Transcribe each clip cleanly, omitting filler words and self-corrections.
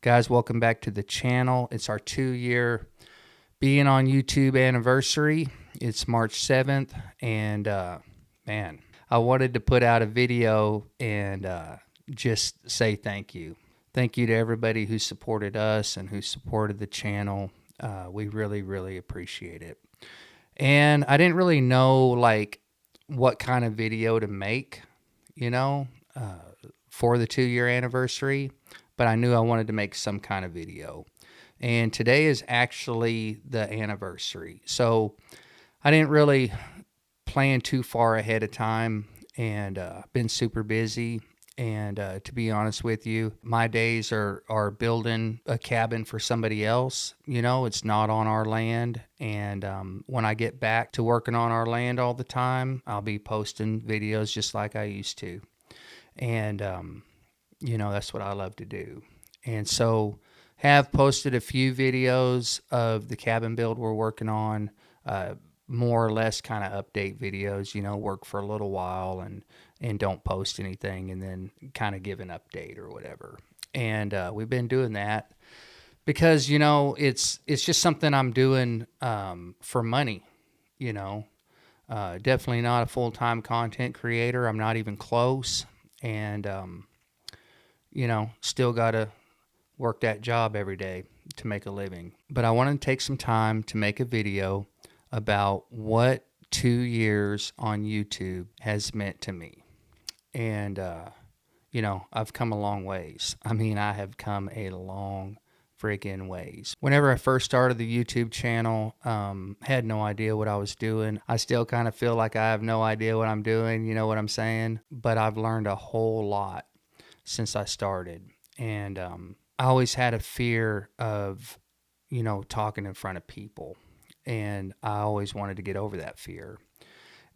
Guys, welcome back to the channel. It's our 2-year being on YouTube anniversary. It's March 7th, and man, I wanted to put out a video and just say thank you. Thank you to everybody who supported us and who supported the channel. We really, really appreciate it. And I didn't really know like what kind of video to make, for the 2-year anniversary, but I knew I wanted to make some kind of video. And today is actually the anniversary. So I didn't really plan too far ahead of time, and been super busy. And to be honest with you, my days are building a cabin for somebody else. It's not on our land. And when I get back to working on our land all the time, I'll be posting videos just like I used to. And, that's what I love to do. And so have posted a few videos of the cabin build we're working on, more or less kind of update videos, work for a little while and don't post anything and then kind of give an update or whatever. And we've been doing that because, it's just something I'm doing for money, definitely not a full-time content creator. I'm not even close. And, still got to work that job every day to make a living. But I wanted to take some time to make a video about what 2 years on YouTube has meant to me. And, I've come a long ways. I have come a long freaking ways. Whenever I first started the YouTube channel, had no idea what I was doing. I still kind of feel like I have no idea what I'm doing, you know what I'm saying? But I've learned a whole lot since I started. And I always had a fear of, talking in front of people. And I always wanted to get over that fear.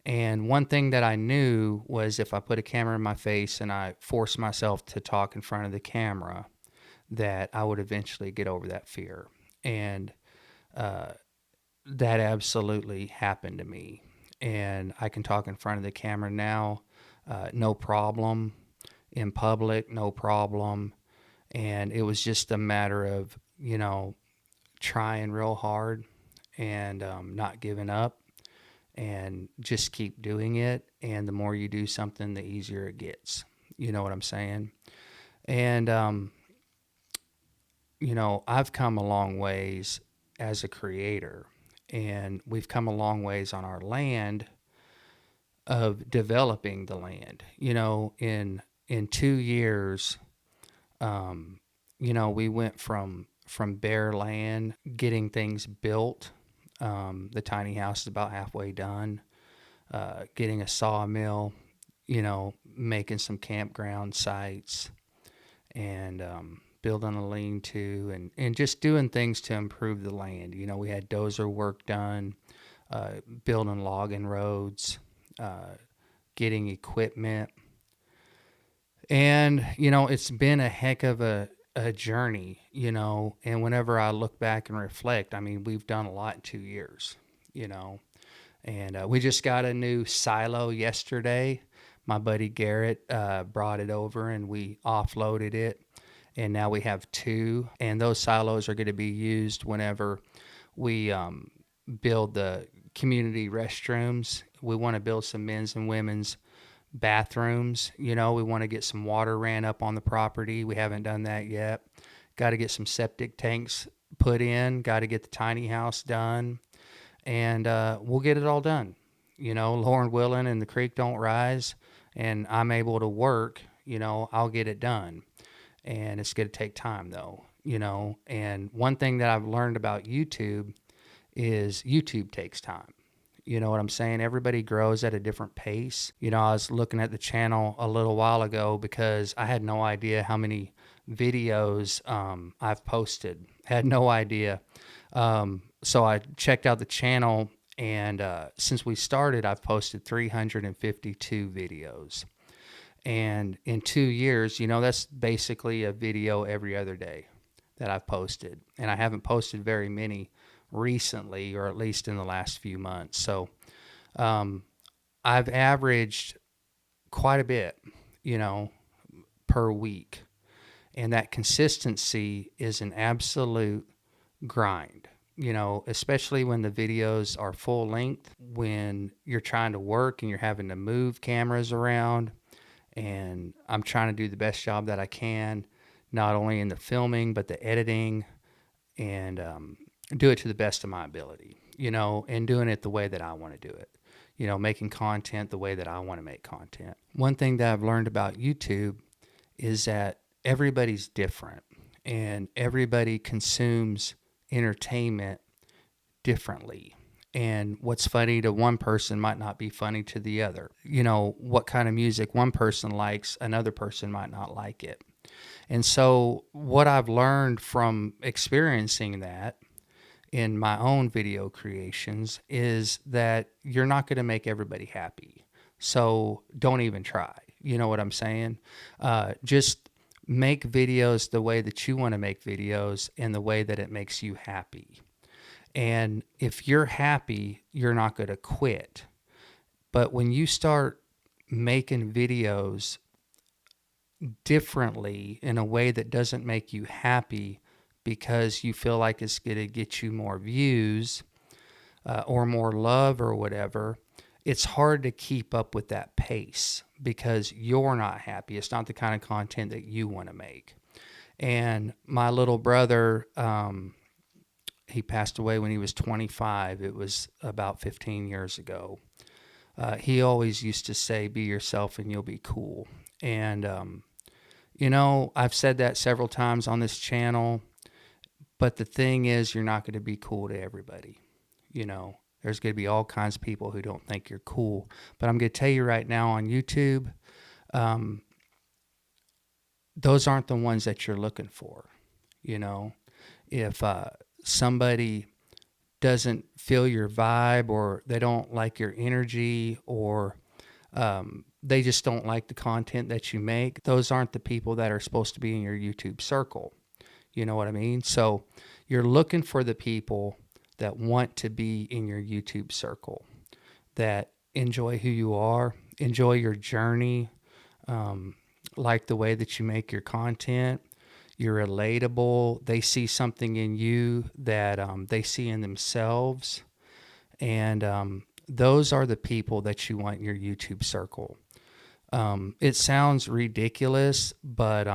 And one thing that I knew was if I put a camera in my face and I forced myself to talk in front of the camera, that I would eventually get over that fear. And that absolutely happened to me. And I can talk in front of the camera now, no problem. In public, no problem. And it was just a matter of, trying real hard and not giving up and just keep doing it. And the more you do something, the easier it gets. You know what I'm saying? And, I've come a long ways as a creator, and we've come a long ways on our land of developing the land. In 2 years, we went from bare land, getting things built. The tiny house is about halfway done. Getting a sawmill, making some campground sites, and building a lean-to, and just doing things to improve the land. We had dozer work done, building logging roads, getting equipment. And, it's been a heck of a journey, and whenever I look back and reflect, we've done a lot in 2 years, and we just got a new silo yesterday. My buddy Garrett brought it over and we offloaded it, and now we have 2, and those silos are going to be used whenever we build the community restrooms. We want to build some men's and women's bathrooms. We want to get some water ran up on the property. We haven't done that yet. Got to get some septic tanks put in. Got to get the tiny house done. And we'll get it all done. Lord willing, and the creek don't rise, and I'm able to work, I'll get it done. And it's going to take time though, And one thing that I've learned about YouTube is YouTube takes time. You know what I'm saying? Everybody grows at a different pace. I was looking at the channel a little while ago because I had no idea how many videos I've posted. Had no idea. So I checked out the channel, and since we started, I've posted 352 videos. And in 2 years, that's basically a video every other day that I've posted. And I haven't posted very many recently, or at least in the last few months. So I've averaged quite a bit, per week. And that consistency is an absolute grind, especially when the videos are full length, when you're trying to work and you're having to move cameras around. And I'm trying to do the best job that I can, not only in the filming, but the editing, and do it to the best of my ability, and doing it the way that I want to do it, making content the way that I want to make content. One thing that I've learned about YouTube is that everybody's different and everybody consumes entertainment differently. And what's funny to one person might not be funny to the other. What kind of music one person likes, another person might not like it. And so what I've learned from experiencing that in my own video creations is that you're not going to make everybody happy. So don't even try. You know what I'm saying? Just make videos the way that you want to make videos and the way that it makes you happy. And if you're happy, you're not going to quit. But when you start making videos differently in a way that doesn't make you happy because you feel like it's going to get you more views or more love or whatever, it's hard to keep up with that pace because you're not happy. It's not the kind of content that you want to make. And my little brother, he passed away when he was 25. It was about 15 years ago. He always used to say, be yourself and you'll be cool. And, I've said that several times on this channel, but the thing is, you're not going to be cool to everybody. There's going to be all kinds of people who don't think you're cool. But I'm going to tell you right now on YouTube, those aren't the ones that you're looking for. If somebody doesn't feel your vibe, or they don't like your energy, or they just don't like the content that you make, those aren't the people that are supposed to be in your YouTube circle. You know what I mean? So you're looking for the people that want to be in your YouTube circle, that enjoy who you are, enjoy your journey, like the way that you make your content. You're relatable. They see something in you that they see in themselves. And those are the people that you want in your YouTube circle. It sounds ridiculous, but,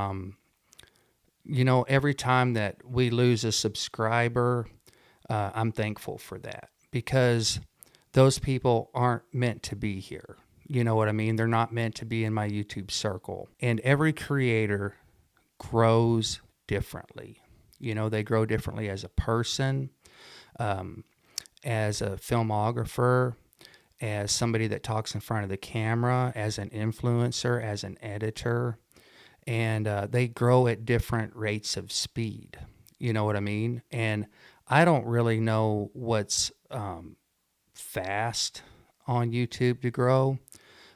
every time that we lose a subscriber, I'm thankful for that, because those people aren't meant to be here. You know what I mean? They're not meant to be in my YouTube circle. And every creator grows differently. They grow differently as a person, as a filmographer, as somebody that talks in front of the camera, as an influencer, as an editor. And they grow at different rates of speed. You know what I mean? And I don't really know what's fast on YouTube to grow,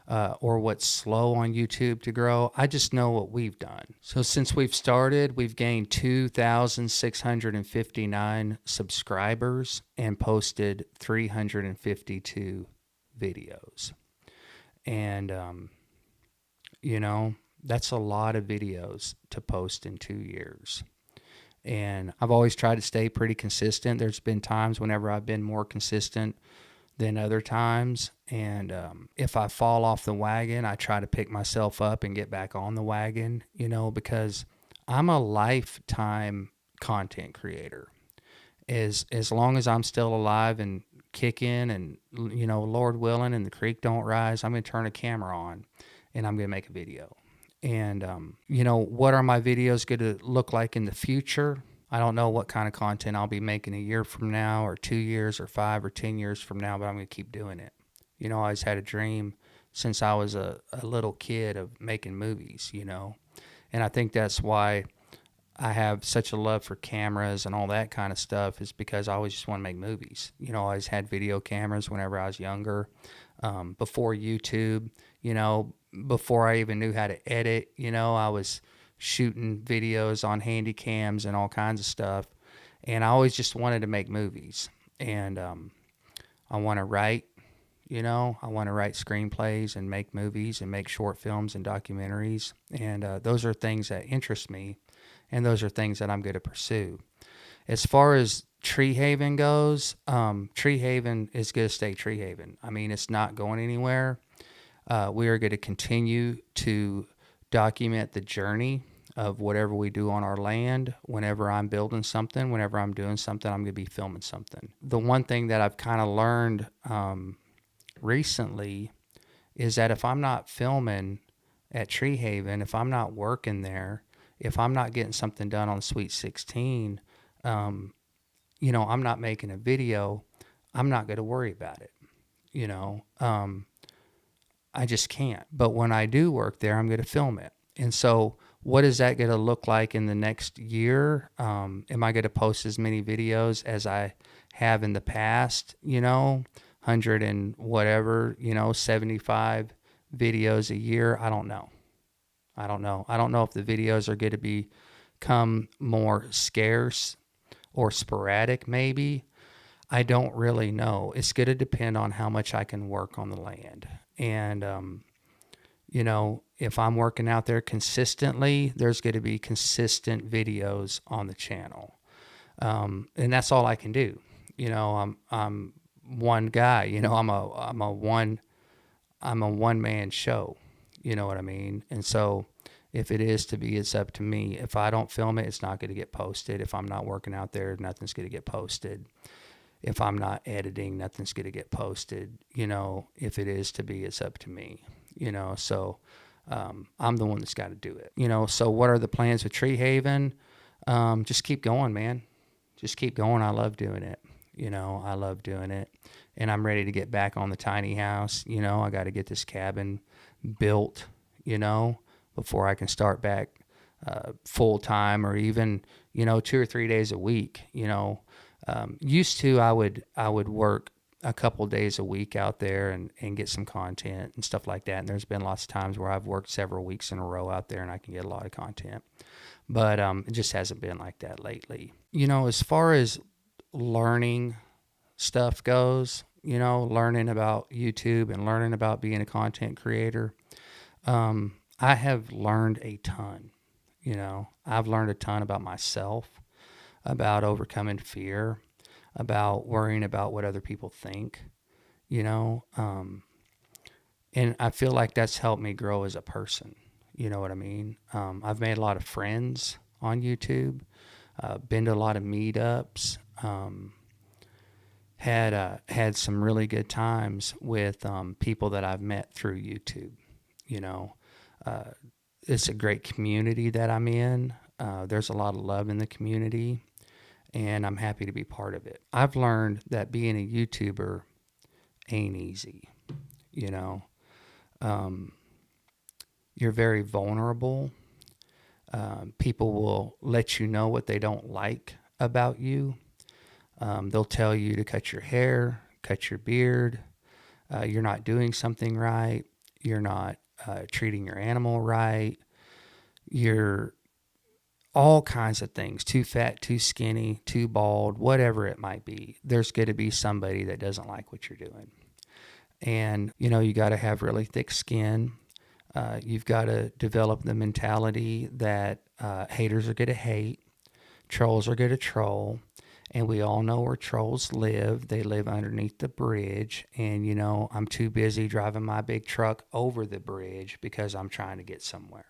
or what's slow on YouTube to grow. I just know what we've done. So since we've started, we've gained 2,659 subscribers and posted 352 videos. And, that's a lot of videos to post in 2 years. And I've always tried to stay pretty consistent. There's been times whenever I've been more consistent than other times. And if I fall off the wagon, I try to pick myself up and get back on the wagon, because I'm a lifetime content creator. As long as I'm still alive and kicking and, Lord willing, and the creek don't rise, I'm going to turn a camera on and I'm going to make a video. And, what are my videos going to look like in the future? I don't know what kind of content I'll be making a year from now, or 2 years, or 5 or 10 years from now, but I'm going to keep doing it. I always had a dream since I was a little kid of making movies, And I think that's why I have such a love for cameras and all that kind of stuff, is because I always just want to make movies. I always had video cameras whenever I was younger, before YouTube, before I even knew how to edit. I was shooting videos on handy cams and all kinds of stuff. And I always just wanted to make movies. And I want to write, I want to write screenplays and make movies and make short films and documentaries. And those are things that interest me. and those are things that I'm going to pursue. As far as Tree Haven goes, Tree Haven is going to stay Tree Haven. I mean, it's not going anywhere. We are going to continue to document the journey of whatever we do on our land. Whenever I'm building something, whenever I'm doing something, I'm going to be filming something. The one thing that I've kind of learned recently is that if I'm not filming at Tree Haven, if I'm not working there, if I'm not getting something done on Sweet 16, I'm not making a video, I'm not going to worry about it. I just can't. But when I do work there, I'm going to film it. And so what is that going to look like in the next year? Am I going to post as many videos as I have in the past, 100 and whatever, 75 videos a year? I don't know. I don't know if the videos are going to become more scarce or sporadic, maybe. I don't really know. It's going to depend on how much I can work on the land. And, if I'm working out there consistently, there's going to be consistent videos on the channel. And that's all I can do. I'm one guy, I'm a one man show. You know what I mean? And so if it is to be, it's up to me. If I don't film it, it's not going to get posted. If I'm not working out there, nothing's going to get posted. If I'm not editing, nothing's going to get posted. If it is to be, it's up to me. So I'm the one that's got to do it. So what are the plans with Tree Haven? Just keep going, man. Just keep going. I love doing it. I love doing it. And I'm ready to get back on the tiny house. I got to get this cabin built, before I can start back full time, or even, 2 or 3 days a week. Used to, I would work a couple days a week out there and get some content and stuff like that. And there's been lots of times where I've worked several weeks in a row out there and I can get a lot of content. But it just hasn't been like that lately. As far as learning stuff goes, learning about YouTube and learning about being a content creator, I have learned a ton. I've learned a ton about myself, about overcoming fear, about worrying about what other people think, and I feel like that's helped me grow as a person. You know what I mean? I've made a lot of friends on YouTube, been to a lot of meetups, had some really good times with people that I've met through YouTube. It's a great community that I'm in. There's a lot of love in the community, and I'm happy to be part of it. I've learned that being a YouTuber ain't easy. You're very vulnerable. People will let you know what they don't like about you. They'll tell you to cut your hair, cut your beard. You're not doing something right. You're not treating your animal right. You're all kinds of things, too fat, too skinny, too bald, whatever it might be. There's going to be somebody that doesn't like what you're doing. And, you got to have really thick skin. You've got to develop the mentality that haters are going to hate, trolls are going to troll, and we all know where trolls live. They live underneath the bridge, and, I'm too busy driving my big truck over the bridge because I'm trying to get somewhere.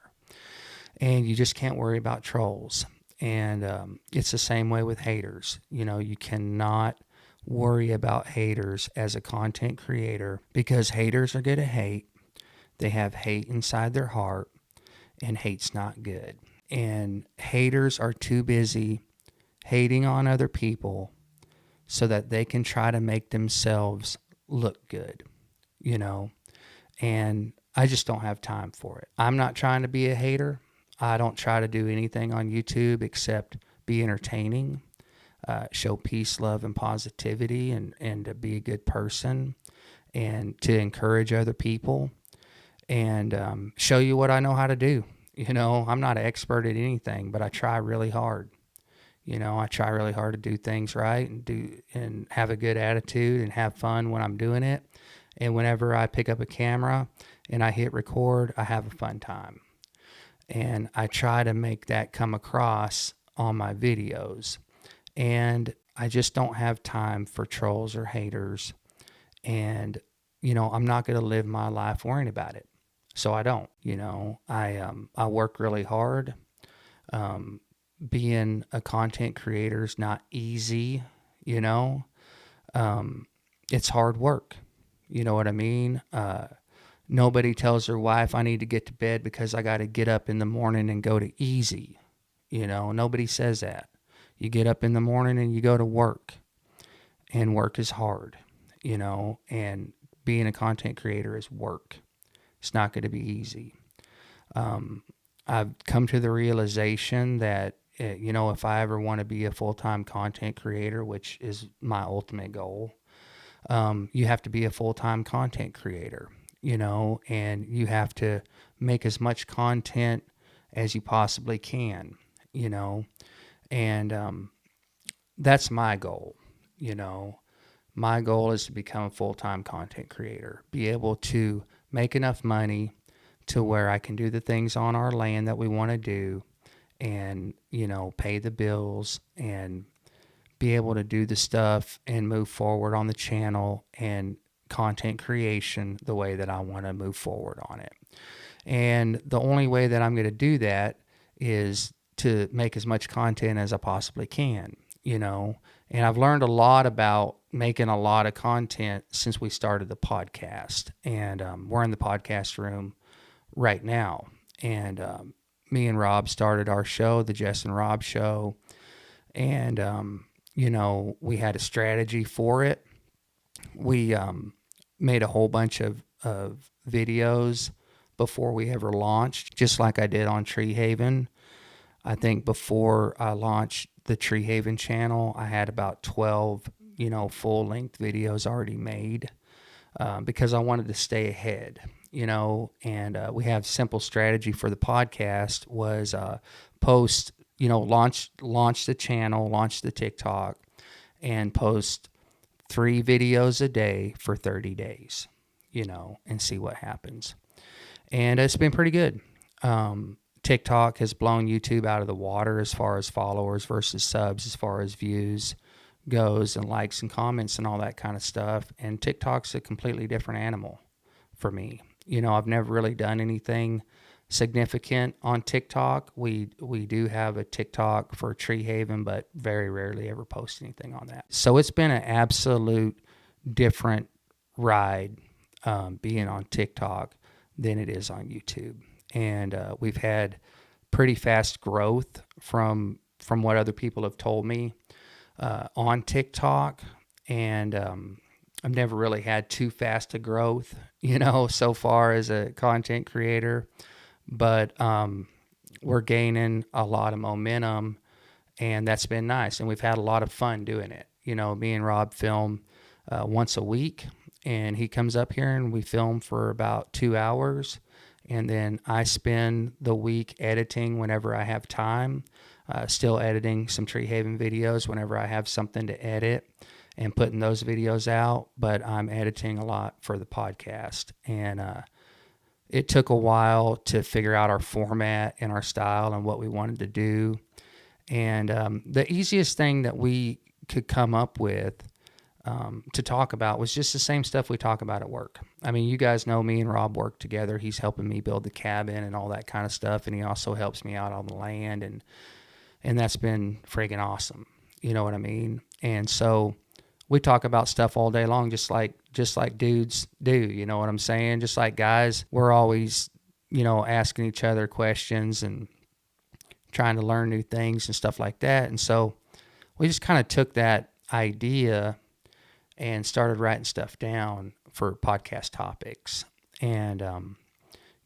And you just can't worry about trolls. And it's the same way with haters. You cannot worry about haters as a content creator, because haters are going to hate. They have hate inside their heart, and hate's not good. And haters are too busy hating on other people so that they can try to make themselves look good, and I just don't have time for it. I'm not trying to be a hater. I don't try to do anything on YouTube except be entertaining, show peace, love, and positivity, and to be a good person, and to encourage other people, and show you what I know how to do. I'm not an expert at anything, but I try really hard. I try really hard to do things right and have a good attitude and have fun when I'm doing it. And whenever I pick up a camera and I hit record, I have a fun time. And I try to make that come across on my videos. And I just don't have time for trolls or haters. And, I'm not going to live my life worrying about it. So I don't, I work really hard. Um, Being a content creator is not easy, you know. Um, it's hard work. You know what I mean? Nobody tells their wife, I need to get to bed because I got to get up in the morning and go to easy. Nobody says that. You get up in the morning and you go to work, and work is hard, and being a content creator is work. It's not going to be easy. Um, I've come to the realization that, if I ever want to be a full-time content creator, which is my ultimate goal, you have to be a full-time content creator, and you have to make as much content as you possibly can, and that's my goal. My goal is to become a full-time content creator, be able to make enough money to where I can do the things on our land that we want to do, and, pay the bills, and be able to do the stuff and move forward on the channel and content creation the way that I want to move forward on it. And the only way that I'm going to do that is to make as much content as I possibly can, And I've learned a lot about making a lot of content since we started the podcast. And we're in the podcast room right now. And me and Rob started our show, the Jess and Rob Show. And, we had a strategy for it. We made a whole bunch of videos before we ever launched, just like I did on Tree Haven. I think before I launched the Tree Haven channel, I had about 12, full-length videos already made because I wanted to stay ahead, and we have simple strategy for the podcast was post, launch the channel, launch the TikTok, and post 3 videos a day for 30 days, and see what happens. And it's been pretty good. TikTok has blown YouTube out of the water as far as followers versus subs, as far as views goes, and likes and comments and all that kind of stuff. And TikTok's a completely different animal for me. I've never really done anything significant on TikTok. We do have a TikTok for Tree Haven, but very rarely ever post anything on that. So it's been an absolute different ride being on TikTok than it is on YouTube. And we've had pretty fast growth from what other people have told me on TikTok. And I've never really had too fast a growth, so far as a content creator. But we're gaining a lot of momentum, and that's been nice. And we've had a lot of fun doing it. Me and Rob film once a week, and he comes up here and we film for about 2 hours. And then I spend the week editing whenever I have time, still editing some Tree Haven videos whenever I have something to edit and putting those videos out. But I'm editing a lot for the podcast. And it took a while to figure out our format and our style and what we wanted to do. And the easiest thing that we could come up with to talk about was just the same stuff we talk about at work. I mean, you guys know me and Rob work together. He's helping me build the cabin and all that kind of stuff, and he also helps me out on the land, and that's been friggin' awesome. You know what I mean? And so we talk about stuff all day long, just like dudes do. You know what I'm saying? Just like guys, we're always, asking each other questions and trying to learn new things and stuff like that. And so we just kind of took that idea and started writing stuff down for podcast topics, and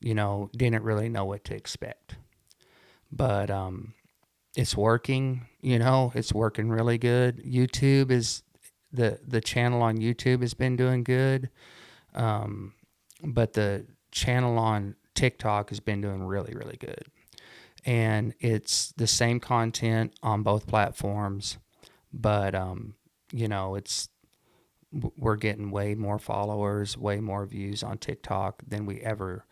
didn't really know what to expect, but it's working. It's working really good. YouTube is the channel on YouTube has been doing good, but the channel on TikTok has been doing really, really good, and it's the same content on both platforms, but it's we're getting way more followers, way more views on TikTok than we ever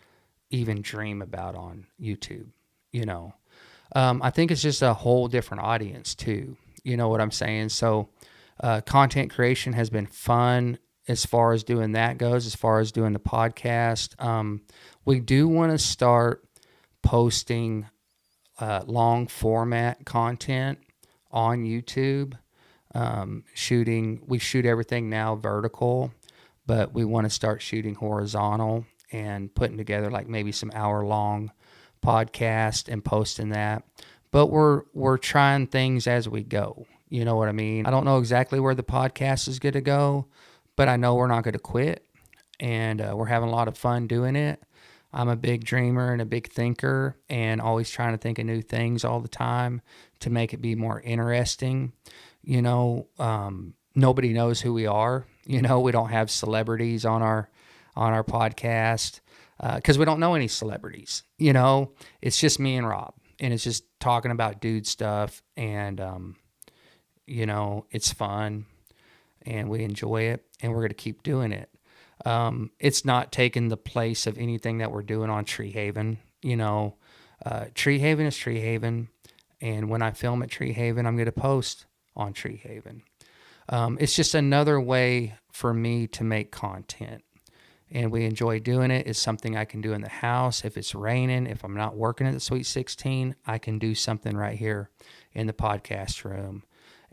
even dream about on YouTube. you know. I think it's just a whole different audience too. You know what I'm saying? So, content creation has been fun as far as doing that goes, as far as doing the podcast. We do want to start posting long format content on YouTube. We shoot everything now vertical, but we want to start shooting horizontal and putting together like maybe some hour long podcast and posting that. But we're trying things as we go. You know what I mean? I don't know exactly where the podcast is going to go, but I know we're not going to quit, and we're having a lot of fun doing it. I'm a big dreamer and a big thinker, and always trying to think of new things all the time to make it be more interesting. You know, nobody knows who we are. You know, we don't have celebrities on our podcast because we don't know any celebrities. You know, it's just me and Rob, and it's just talking about dude stuff, and you know, it's fun, and we enjoy it, and we're going to keep doing it. It's not taking the place of anything that we're doing on Tree Haven. You know, Tree Haven is Tree Haven, and when I film at Tree Haven, I'm going to post on Tree Haven. It's just another way for me to make content, and we enjoy doing it. It's something I can do in the house. If it's raining, if I'm not working at the Sweet 16, I can do something right here in the podcast room,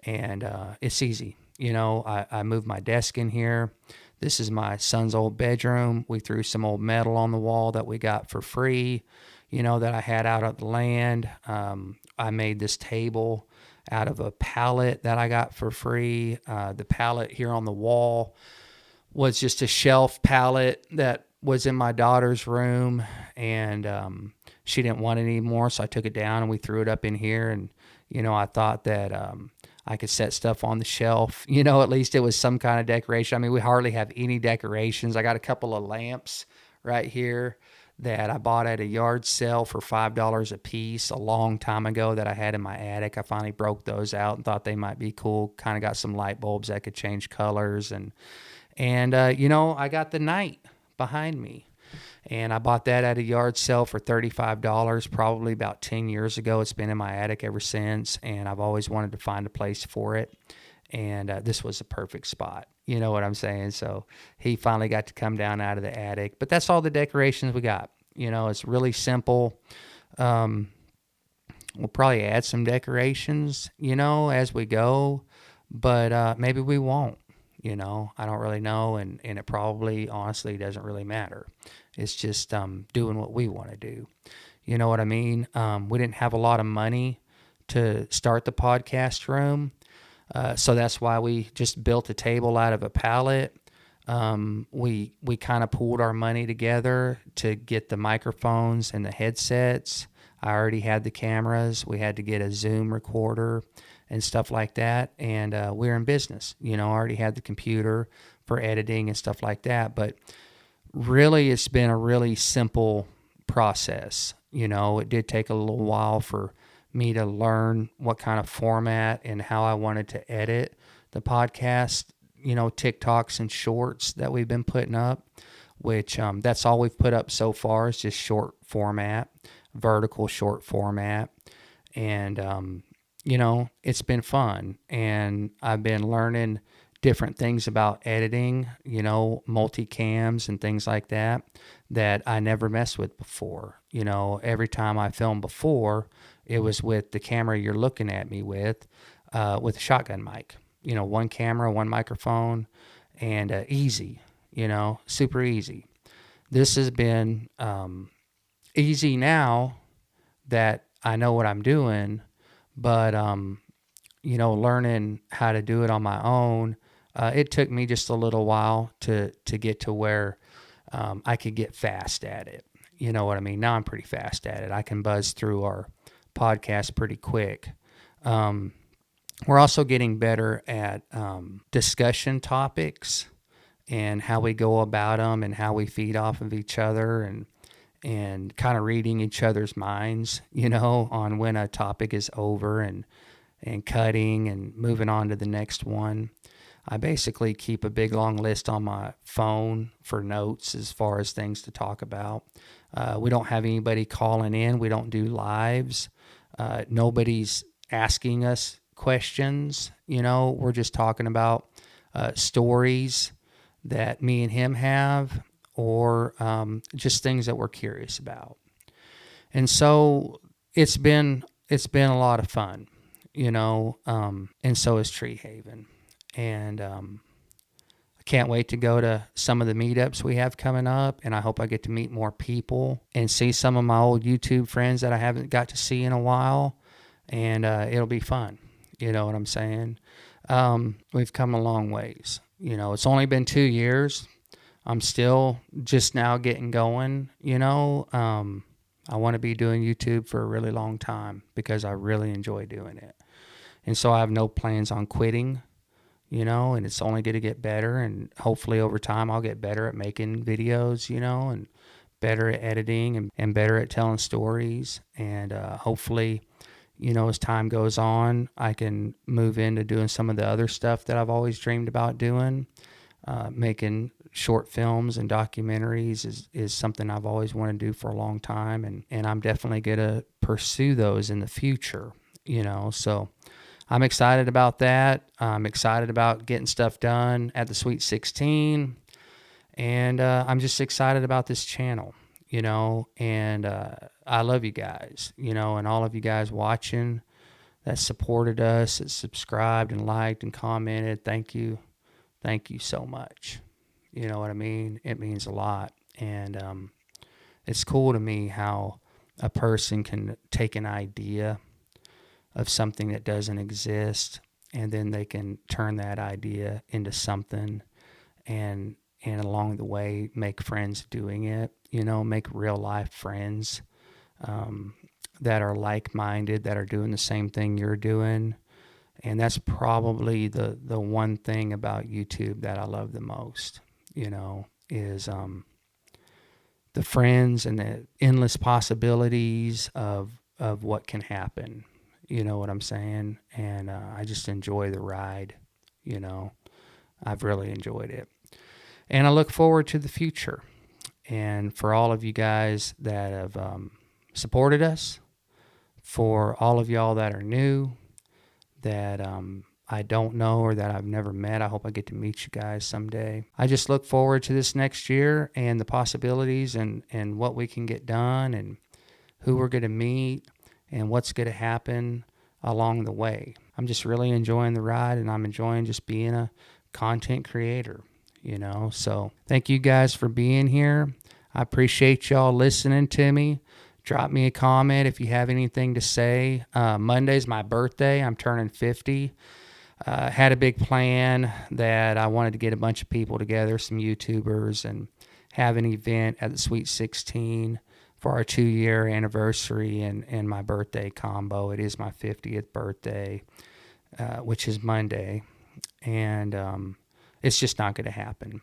and it's easy. You know, I moved my desk in here. This is my son's old bedroom. We threw some old metal on the wall that we got for free, you know, that I had out of the land. I made this table out of a pallet that I got for free. The pallet here on the wall was just a shelf pallet that was in my daughter's room, and she didn't want it anymore, so I took it down and we threw it up in here. And, you know, I thought that I could set stuff on the shelf. You know, at least it was some kind of decoration. I mean, we hardly have any decorations. I got a couple of lamps right here that I bought at a yard sale for $5 a piece a long time ago that I had in my attic. I finally broke those out and thought they might be cool. Kind of got some light bulbs that could change colors. And you know, I got the night behind me. And I bought that at a yard sale for $35, probably about 10 years ago. It's been in my attic ever since, and I've always wanted to find a place for it. And this was a perfect spot. You know what I'm saying? So he finally got to come down out of the attic. But that's all the decorations we got. You know, it's really simple. We'll probably add some decorations, you know, as we go. But maybe we won't. You know, I don't really know, and it probably, honestly, doesn't really matter. It's just doing what we want to do. You know what I mean? We didn't have a lot of money to start the podcast room, so that's why we just built a table out of a pallet. We kind of pooled our money together to get the microphones and the headsets. I already had the cameras. We had to get a Zoom recorder and stuff like that. And we're in business. You know, I already had the computer for editing and stuff like that. But really, it's been a really simple process. You know, it did take a little while for me to learn what kind of format and how I wanted to edit the podcast, you know, TikToks and shorts that we've been putting up, which that's all we've put up so far is just short format, vertical short format. And, you know, it's been fun, and I've been learning different things about editing, you know, multicams and things like that I never messed with before. You know, every time I filmed before, it was with the camera you're looking at me with a shotgun mic. You know, one camera, one microphone, and easy, you know, super easy. This has been easy now that I know what I'm doing. But, you know, learning how to do it on my own, it took me just a little while to get to where I could get fast at it. You know what I mean? Now I'm pretty fast at it. I can buzz through our podcast pretty quick. We're also getting better at discussion topics and how we go about them and how we feed off of each other, and kind of reading each other's minds, you know, on when a topic is over, and cutting and moving on to the next one. I basically keep a big long list on my phone for notes as far as things to talk about. We don't have anybody calling in. We don't do lives. Nobody's asking us questions. We're just talking about stories that me and him have, or just things that we're curious about. And so it's been a lot of fun, and so is Tree Haven. And I can't wait to go to some of the meetups we have coming up, and I hope I get to meet more people and see some of my old YouTube friends that I haven't got to see in a while, and it'll be fun. You know what I'm saying? We've come a long ways. It's only been 2 years. I'm still just now getting going, I want to be doing YouTube for a really long time because I really enjoy doing it. And so I have no plans on quitting, and it's only going to get better. And hopefully over time I'll get better at making videos, and better at editing and better at telling stories. And hopefully, as time goes on, I can move into doing some of the other stuff that I've always dreamed about doing. Making short films and documentaries is something I've always wanted to do for a long time, and I'm definitely going to pursue those in the future, so I'm excited about that. I'm excited about getting stuff done at the Sweet 16, and I'm just excited about this channel, and I love you guys, and all of you guys watching that supported us, that subscribed and liked and commented. Thank you. Thank you so much. You know what I mean? It means a lot. And it's cool to me how a person can take an idea of something that doesn't exist, and then they can turn that idea into something, and along the way make friends doing it, make real life friends that are like-minded, that are doing the same thing you're doing. And that's probably the one thing about YouTube that I love the most, is the friends and the endless possibilities of what can happen. You know what I'm saying? And I just enjoy the ride. I've really enjoyed it. And I look forward to the future. And for all of you guys that have supported us, for all of y'all that are new, that I don't know or that I've never met, I hope I get to meet you guys someday. I just look forward to this next year and the possibilities and what we can get done and who we're going to meet and what's going to happen along the way. I'm just really enjoying the ride, and I'm enjoying just being a content creator, So thank you guys for being here. I appreciate y'all listening to me. Drop me a comment if you have anything to say. Monday's my birthday. I'm turning 50. Had a big plan that I wanted to get a bunch of people together, some YouTubers, and have an event at the Sweet 16 for our 2-year anniversary and my birthday combo. It is my 50th birthday, which is Monday. And it's just not going to happen.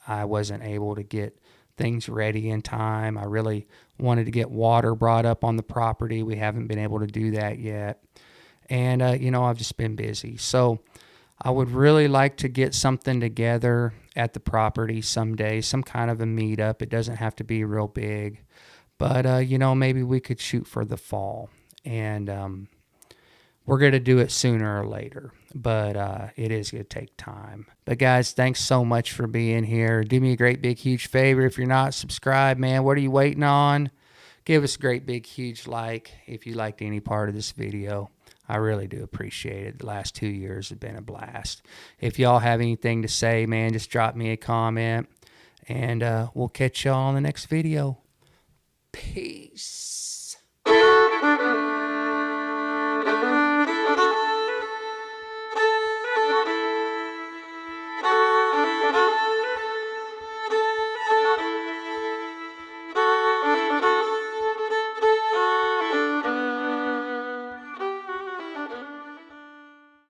I wasn't able to get things ready in time. I really wanted to get water brought up on the property. We haven't been able to do that yet. And, I've just been busy. So I would really like to get something together at the property someday, some kind of a meetup. It doesn't have to be real big, but, maybe we could shoot for the fall. And we're going to do it sooner or later, but it is going to take time. But guys, thanks so much for being here. Do me a great big huge favor. If you're not subscribed, man, what are you waiting on? Give us a great big huge like if you liked any part of this video. I really do appreciate it. The last 2 years have been a blast. If y'all have anything to say, man, just drop me a comment, and we'll catch y'all on the next video. Peace.